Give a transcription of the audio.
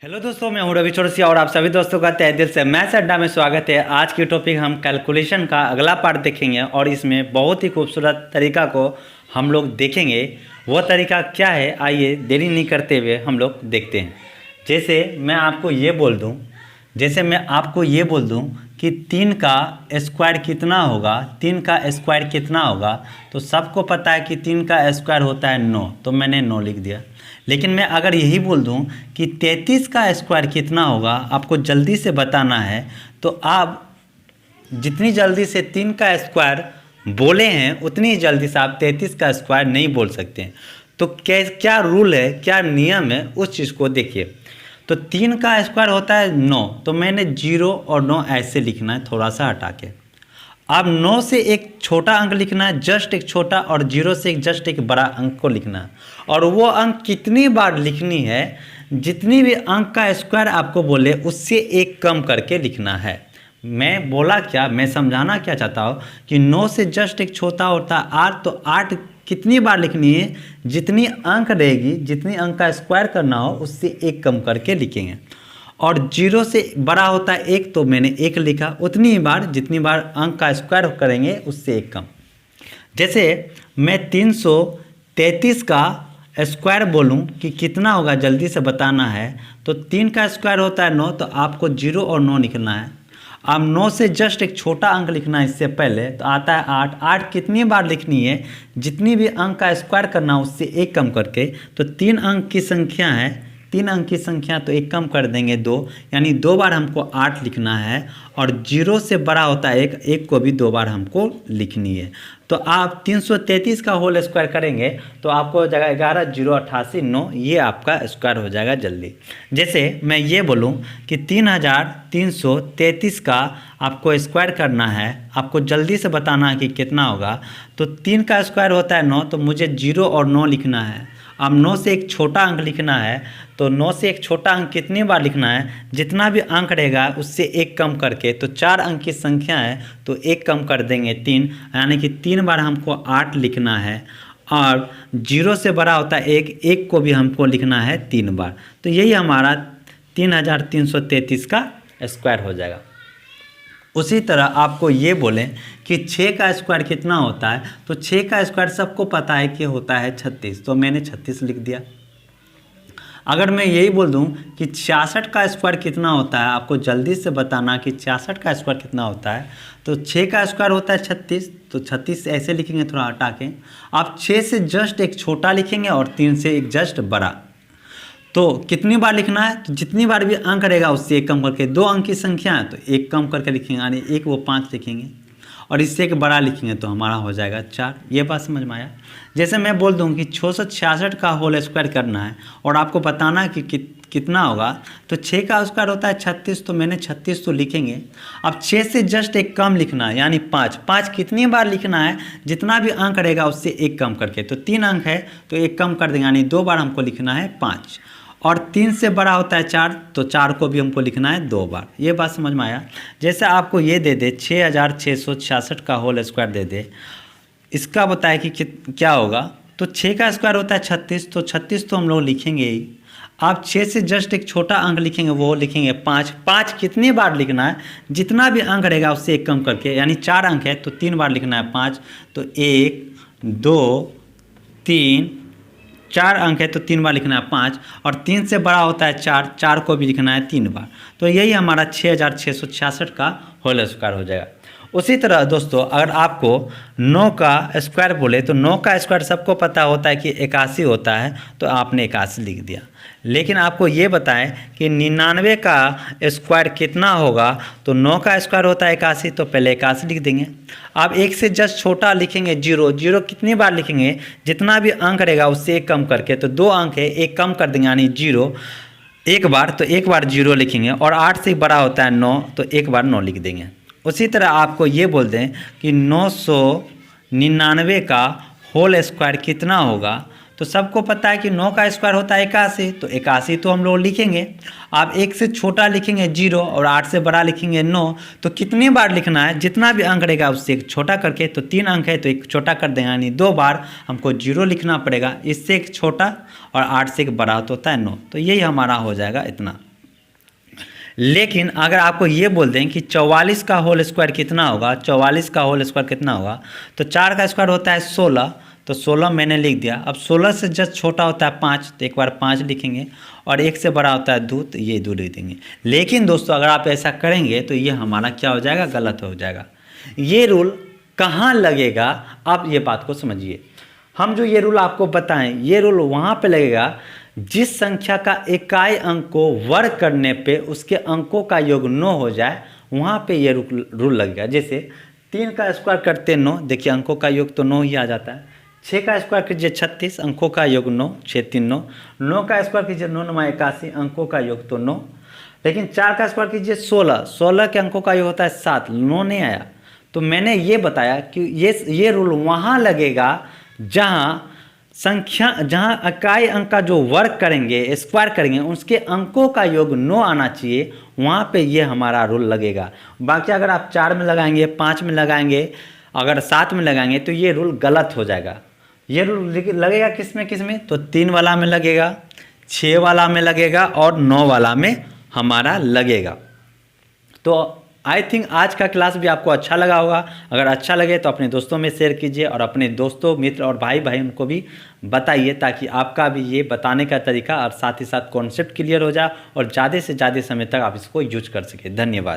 Hello दोस्तों, मैं हूं रवि चौरसिया और आप सभी दोस्तों का तहे दिल से मैथ्स अड्डा में स्वागत है। आज की टॉपिक हम कैलकुलेशन का अगला पार्ट देखेंगे और इसमें बहुत ही खूबसूरत तरीका को हम लोग देखेंगे। वो तरीका क्या है, आइए देरी नहीं करते हुए हम लोग देखते हैं। जैसे मैं आपको ये बोल दूं कि 3 का स्क्वायर कितना होगा, 3 का स्क्वायर कितना होगा, तो सबको पता है कि 3 का स्क्वायर होता है 9, तो मैंने 9 लिख दिया। लेकिन मैं अगर यही बोल दूं कि 33 का स्क्वायर कितना होगा, आपको जल्दी से बताना है, तो आप जितनी जल्दी से 3 का स्क्वायर बोले हैं उतनी ही जल्दी से आप 33 का स्क्वायर नहीं बोल सकते हैं। तो क्या रूल है, क्या नियम है, उस चीज़ को देखिए। तो 3 का स्क्वायर होता है 9, तो मैंने 0 और 9 ऐसे लिखना है, थोड़ा सा हटा के। अब 9 से एक छोटा अंक लिखना है, जस्ट एक छोटा, और 0 से जस्ट एक बड़ा अंक को लिखना है। और वो अंक कितनी बार लिखनी है, जितनी भी अंक का स्क्वायर आपको बोले उससे एक कम करके लिखना है। मैं बोला क्या, मैं समझाना क्या चाहता हूँ कि 9 से जस्ट एक छोटा होता है 8, तो 8 कितनी बार लिखनी है, जितनी अंक रहेगी, जितनी अंक का स्क्वायर करना हो उससे एक कम करके लिखेंगे। और 0 से बड़ा होता है 1, तो मैंने 1 लिखा, उतनी ही बार जितनी बार अंक का स्क्वायर करेंगे उससे एक कम। जैसे मैं 333 का स्क्वायर बोलूं कि कितना होगा, जल्दी से बताना है। तो 3 का स्क्वायर होता है 9, तो आपको 0 और 9 लिखना है। अब 9 से जस्ट एक छोटा अंक लिखना है इससे पहले, तो आता है 8। 8 कितनी बार लिखनी है, जितनी भी अंक का स्क्वायर करना उससे एक कम करके। तो 3 अंक की संख्या है, 3 अंक की संख्या, तो एक कम कर देंगे 2, यानी 2 बार हमको 8 लिखना है। और 0 से बड़ा होता है 1, 1 को भी 2 बार हमको लिखनी है। तो आप 333 का होल स्क्वायर करेंगे तो आपको हो जाएगा 11 0 88 9, ये आपका स्क्वायर हो जाएगा जल्दी। जैसे मैं ये बोलूँ कि 3333 का आपको स्क्वायर करना है, आपको जल्दी से बताना है कि कितना होगा। तो 3 का स्क्वायर होता है 9, तो मुझे 0 और 9 लिखना है। अब 9 से एक छोटा अंक लिखना है, तो 9 से एक छोटा अंक कितनी बार लिखना है, जितना भी अंक रहेगा उससे एक कम करके। तो 4 अंक की संख्या है, तो एक कम कर देंगे 3, यानी कि 3 बार हमको 8 लिखना है। और 0 से बड़ा होता है 1, 1 को भी हमको लिखना है 3 बार। तो यही हमारा 3333 का स्क्वायर हो जाएगा। उसी तरह आपको ये बोलें कि 6 का स्क्वायर कितना होता है, तो 6 का स्क्वायर सबको पता है कि होता है 36, तो मैंने 36 लिख दिया। अगर मैं यही बोल दूं कि 66 का स्क्वायर कितना होता है, आपको जल्दी से बताना कि 66 का स्क्वायर कितना होता है। तो 6 का स्क्वायर होता है 36, तो 36 ऐसे लिखेंगे, थोड़ा हटा के। आप 6 से जस्ट एक छोटा लिखेंगे और 3 से एक जस्ट बड़ा। तो कितनी बार लिखना है, तो जितनी बार भी अंक रहेगा उससे एक कम करके। 2 अंक की संख्या है तो एक कम करके लिखेंगे, यानी 1 वो 5 लिखेंगे, और इससे एक बड़ा लिखेंगे तो हमारा हो जाएगा 4। ये बात समझ में आया। जैसे मैं बोल दूं कि 666 का होल स्क्वायर करना है और आपको बताना है कि कितना होगा। तो 6 का स्क्वायर होता है 36, तो मैंने 36 तो लिखेंगे। अब 6 से जस्ट एक कम लिखना है, यानी 5। 5 कितनी बार लिखना है, जितना भी अंक रहेगा उससे एक कम करके। तो 3 अंक है तो एक कम कर देंगे, यानी 2 बार हमको लिखना है 5। और 3 से बड़ा होता है 4, तो 4 को भी हमको लिखना है 2 बार। ये बात समझ में आया। जैसे आपको ये दे दे 6666 का होल स्क्वायर दे दे, इसका बताए कि क्या होगा। तो 6 का स्क्वायर होता है 36, तो 36 तो हम लोग लिखेंगे ही। आप 6 से जस्ट एक छोटा अंक लिखेंगे, वो लिखेंगे 5। 5 कितनी बार लिखना है, जितना भी अंक रहेगा उससे एक कम करके, यानी 4 अंक है तो 3 बार लिखना है 5। तो 1 2 3, 4 अंक है तो 3 बार लिखना है 5। और 3 से बड़ा होता है 4, 4 को भी लिखना है 3 बार। तो यही हमारा 6666 का होल स्क्वायर हो जाएगा। उसी तरह दोस्तों, अगर आपको 9 का स्क्वायर बोले, तो 9 का स्क्वायर सबको पता होता है कि 81 होता है, तो आपने 81 लिख दिया। लेकिन आपको ये बताएं कि 99 का स्क्वायर कितना होगा, तो 9 का स्क्वायर होता है 81, तो पहले 81 लिख देंगे। आप 1 से जस्ट छोटा लिखेंगे 0। 0 कितनी बार लिखेंगे, जितना भी अंक रहेगा उससे एक कम करके। तो 2 अंक है, एक कम कर देंगे, यानी 0 एक बार, तो एक बार 0 लिखेंगे। और 8 से बड़ा होता है 9, तो एक बार 9 लिख देंगे। उसी तरह आपको ये बोल दें कि 999 का होल स्क्वायर कितना होगा, तो सबको पता है कि 9 का स्क्वायर होता है 81, तो 81 तो हम लोग लिखेंगे। आप 1 से छोटा लिखेंगे 0 और 8 से बड़ा लिखेंगे 9। तो कितनी बार लिखना है, जितना भी अंक रहेगा उससे एक छोटा करके। तो 3 अंक है तो एक छोटा कर देंगे, यानी 2 बार हमको 0 लिखना पड़ेगा। इससे एक छोटा और 8 से एक बड़ा तो होता है 9। तो यही हमारा हो जाएगा इतना। लेकिन अगर आपको ये बोल दें कि 44 का होल स्क्वायर कितना होगा, 44 का होल स्क्वायर कितना होगा, तो 4 का स्क्वायर होता है 16, तो 16 मैंने लिख दिया। अब 16 से जस्ट छोटा होता है 5, तो एक बार 5 लिखेंगे, और 1 से बड़ा होता है 2, तो ये 2 लिख देंगे। लेकिन दोस्तों अगर आप ऐसा करेंगे तो ये हमारा क्या हो जाएगा, गलत हो जाएगा। ये रूल कहाँ लगेगा, आप ये बात को समझिए। हम जो ये रूल आपको बताएं, ये रूल वहाँ पे लगेगा जिस संख्या का इकाई अंक को वर्ग करने पे उसके अंकों का योग 9 हो जाए, वहाँ पे ये रूल लगेगा। जैसे 3 का स्क्वायर करते 9, देखिए अंकों का योग तो 9 ही आ जाता है। 6 का स्क्वायर कीजिए 36, अंकों का योग 9, 6 3 9। 9 का स्क्वायर कीजिए 9 9 81, अंकों का योग तो 9। लेकिन 4 का स्क्वायर कीजिए 16, 16 के अंकों का योग होता है 7, 9 नहीं आया। तो मैंने ये बताया कि ये रूल वहाँ लगेगा जहाँ इकाई अंक का जो वर्ग करेंगे, स्क्वायर करेंगे, उसके अंकों का योग 9 आना चाहिए, वहाँ पे ये हमारा रूल लगेगा। बाकी अगर आप 4 में लगाएंगे, 5 में लगाएंगे, अगर 7 में लगाएंगे तो ये रूल गलत हो जाएगा। ये रूल लगेगा किस में, तो 3 वाला में लगेगा, 6 वाला में लगेगा और 9 वाला में हमारा लगेगा। तो आई थिंक आज का क्लास भी आपको अच्छा लगा होगा। अगर अच्छा लगे तो अपने दोस्तों में शेयर कीजिए और अपने दोस्तों, मित्र और भाई उनको भी बताइए, ताकि आपका भी ये बताने का तरीका और साथ ही साथ कॉन्सेप्ट क्लियर हो जाए और ज़्यादा से ज़्यादा समय तक आप इसको यूज कर सकें। धन्यवाद।